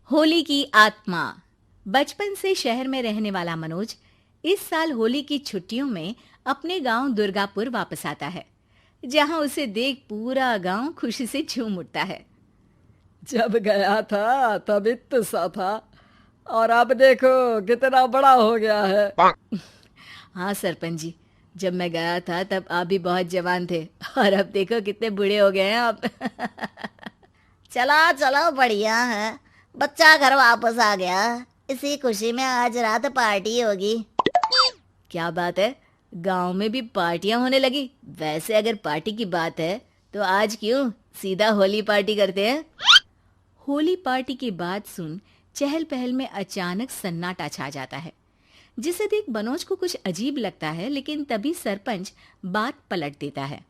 होली की आत्मा। बचपन से शहर में रहने वाला मनोज इस साल होली की छुट्टियों में अपने गांव दुर्गापुर वापस आता है, जहां उसे देख पूरा गांव खुशी से झूम उठता है। जब गया था तब इतना सा था और अब देखो कितना बड़ा हो गया है। हाँ सरपंच जी, जब मैं गया था तब आप भी बहुत जवान थे और अब देखो कितने बूढ़े हो गए हैं आप। चला चलो बढ़िया है। बच्चा घर वापस आ गया। इसी खुशी में आज रात पार्टी होगी। क्या बात है, गांव में भी पार्टियां होने लगी। वैसे अगर पार्टी की बात है तो आज क्यों सीधा होली पार्टी करते हैं। होली पार्टी की बात सुन चहल पहल में अचानक सन्नाटा छा जाता है, जिसे देख मनोज को कुछ अजीब लगता है। लेकिन तभी सरपंच बात पलट देता है।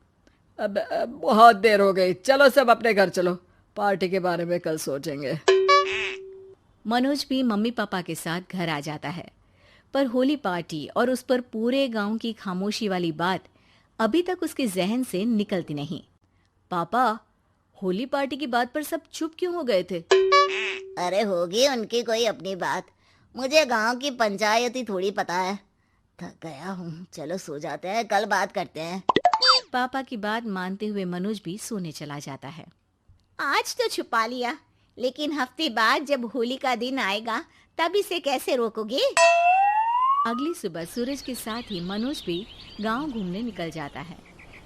अब बहुत देर हो गई, चलो सब अपने घर चलो, पार्टी के बारे में कल सोचेंगे। मनोज भी मम्मी पापा के साथ घर आ जाता है, पर होली पार्टी और उस पर पूरे गांव की खामोशी वाली बात अभी तक उसके जहन से निकलती नहीं। पापा, होली पार्टी की बात पर सब चुप क्यों हो गए थे? अरे होगी उनकी कोई अपनी बात। मुझे गांव की पंचायत ही थोड़ी पता है। थक गया हूँ, चलो सो जाते हैं, कल बात करते हैं। पापा की बात मानते हुए मनोज भी सोने चला जाता है। आज तो छुपा लिया, लेकिन हफ्ते बाद जब होली का दिन आएगा तब इसे कैसे रोकोगे? अगली सुबह सूरज के साथ ही मनोज भी गांव घूमने निकल जाता है,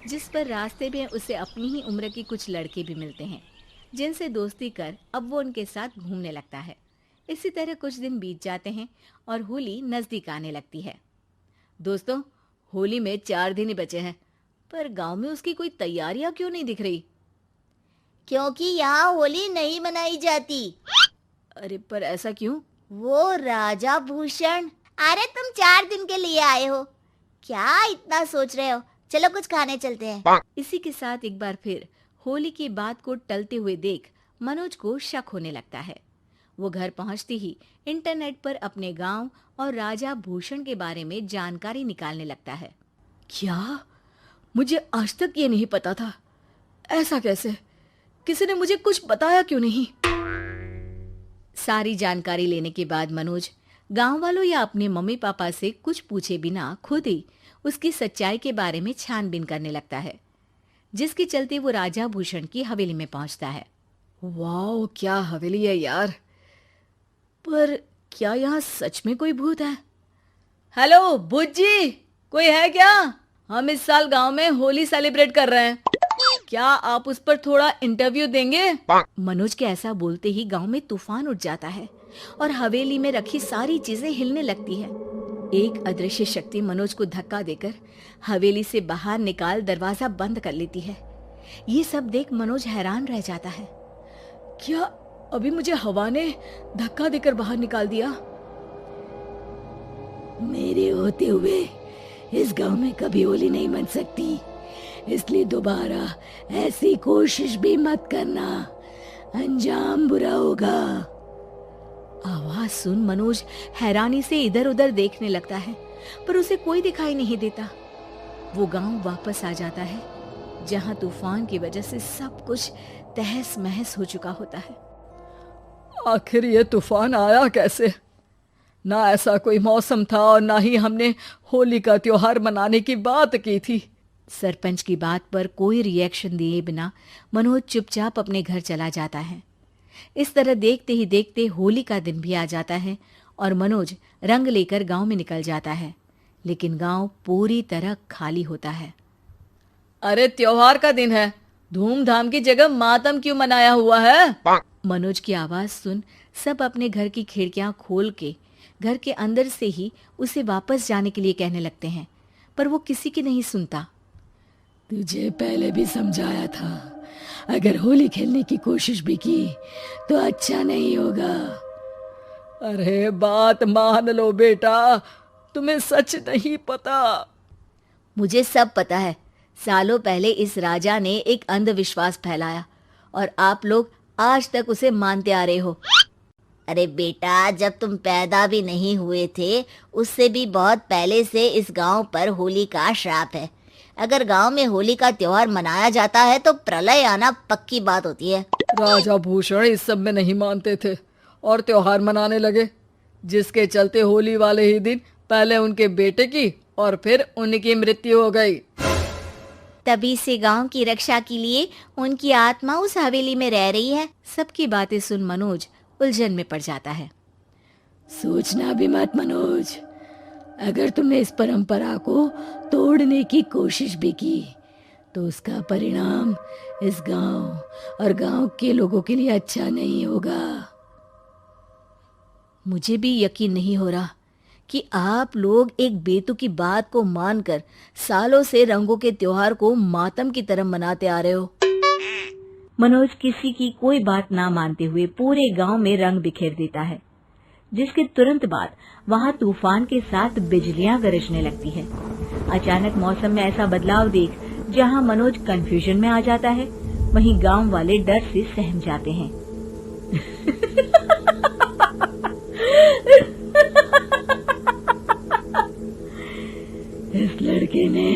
जिस पर रास्ते में उसे अपनी ही उम्र के कुछ लड़के भी मिलते हैं, जिनसे दोस्ती कर अब वो उनके साथ घूमने लगता है। इसी तरह कुछ दिन बीत जाते हैं और होली नजदीक आने लगती है। दोस्तों, होली में 4 दिन ही बचे हैं, पर गांव में उसकी कोई तैयारियां क्यों नहीं दिख रही? क्योंकि यहाँ होली नहीं मनाई जाती। अरे पर ऐसा क्यों? वो राजा भूषण। अरे तुम 4 दिन के लिए आए हो, क्या इतना सोच रहे हो? चलो कुछ खाने चलते हैं। इसी के साथ एक बार फिर होली की बात को टलते हुए देख मनोज को शक होने लगता है। वो घर पहुंचते ही इंटरनेट पर अपने गांव और राजा भूषण के बारे में जानकारी निकालने लगता है। क्या? मुझे आज तक ये नहीं पता था। ऐसा कैसे? किसी ने मुझे कुछ बताया क्यों नहीं? सारी जानकारी लेने के बाद मनोज गांव वालों या अपने मम्मी पापा से कुछ पूछे बिना खुद ही उसकी सच्चाई के बारे में छानबीन करने लगता है, जिसके चलते वो राजा भूषण की हवेली में पहुंचता है। वाह, क्या हवेली है यार। पर क्या यहाँ सच में कोई भूत है? हेलो भूत जी, कोई है क्या? हम इस साल गांव में होली सेलिब्रेट कर रहे हैं, क्या आप उस पर थोड़ा इंटरव्यू देंगे? मनोज के ऐसा बोलते ही गांव में तूफान उठ जाता है और हवेली में रखी सारी चीजें हिलने लगती है। एक अदृश्य शक्ति मनोज को धक्का देकर हवेली से बाहर निकाल दरवाजा बंद कर लेती है। ये सब देख मनोज हैरान रह जाता है। क्या अभी मुझे हवा ने धक्का देकर बाहर निकाल दिया? मेरे होते हुए इस गांव में कभी होली नहीं मन सकती, इसलिए दोबारा ऐसी कोशिश भी मत करना, अंजाम बुरा होगा। आवाज सुन मनोज हैरानी से इधर उधर देखने लगता है, पर उसे कोई दिखाई नहीं देता। वो गांव वापस आ जाता है, जहां तूफान की वजह से सब कुछ तहस महस हो चुका होता है। आखिर ये तूफान आया कैसे? ना ऐसा कोई मौसम था और ना ही हमने होली का त्योहार मनाने की बात की थी। सरपंच की बात पर कोई रिएक्शन दिए बिना मनोज चुपचाप अपने घर चला जाता है। इस तरह देखते ही देखते होली का दिन भी आ जाता है और मनोज रंग लेकर गांव में निकल जाता है, लेकिन गांव पूरी तरह खाली होता है। अरे त्योहार का दिन है, धूमधाम की जगह मातम क्यों मनाया हुआ है? मनोज की आवाज सुन सब अपने घर की खिड़कियां खोल के घर के अंदर से ही उसे वापस जाने के लिए कहने लगते हैं, पर वो किसी की नहीं सुनता। तुझे पहले भी समझाया था, अगर होली खेलने की कोशिश भी की तो अच्छा नहीं होगा। अरे बात मान लो बेटा, तुम्हें सच नहीं पता। मुझे सब पता है। सालों पहले इस राजा ने एक अंधविश्वास फैलाया और आप लोग आज तक उसे मानते आ रहे हो। अरे बेटा, जब तुम पैदा भी नहीं हुए थे उससे भी बहुत पहले से इस गांव पर होली का श्राप है। अगर गांव में होली का त्योहार मनाया जाता है तो प्रलय आना पक्की बात होती है। राजा भूषण इस सब में नहीं मानते थे और त्योहार मनाने लगे, जिसके चलते होली वाले ही दिन पहले उनके बेटे की और फिर उनकी मृत्यु हो गई। तभी से गांव की रक्षा के लिए उनकी आत्मा उस हवेली में रह रही है। सबकी बातें सुन मनोज उलझन में पड़ जाता है। सोचना भी मत मनोज, अगर तुमने इस परंपरा को तोड़ने की कोशिश भी की तो उसका परिणाम इस गांव और गांव के लोगों के लिए अच्छा नहीं होगा। मुझे भी यकीन नहीं हो रहा कि आप लोग एक बेतुकी बात को मानकर सालों से रंगों के त्योहार को मातम की तरह मनाते आ रहे हो। मनोज किसी की कोई बात ना मानते हुए पूरे गांव में रंग बिखेर देता है, जिसके तुरंत बाद वहां तूफान के साथ बिजलियां गरजने लगती है। अचानक मौसम में ऐसा बदलाव देख जहां मनोज कंफ्यूजन में आ जाता है, वहीं गांव वाले डर से सहम जाते हैं। इस लड़के ने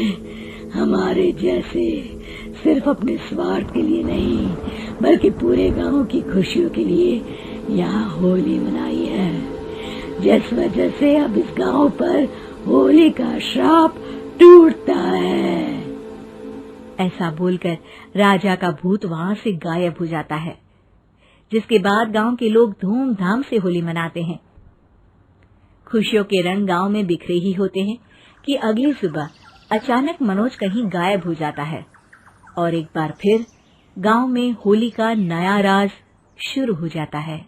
हमारे जैसे सिर्फ अपने स्वार्थ के लिए नहीं बल्कि पूरे गांव की खुशियों के लिए यहाँ होली मनाई है, जिस वजह से अब इस गांव पर होली का श्राप टूटता है। ऐसा बोलकर राजा का भूत वहां से गायब हो जाता है, जिसके बाद गांव के लोग धूमधाम से होली मनाते हैं। खुशियों के रंग गांव में बिखरे ही होते हैं कि अगली सुबह अचानक मनोज कहीं गायब हो जाता है और एक बार फिर गांव में होली का नया राज शुरू हो जाता है।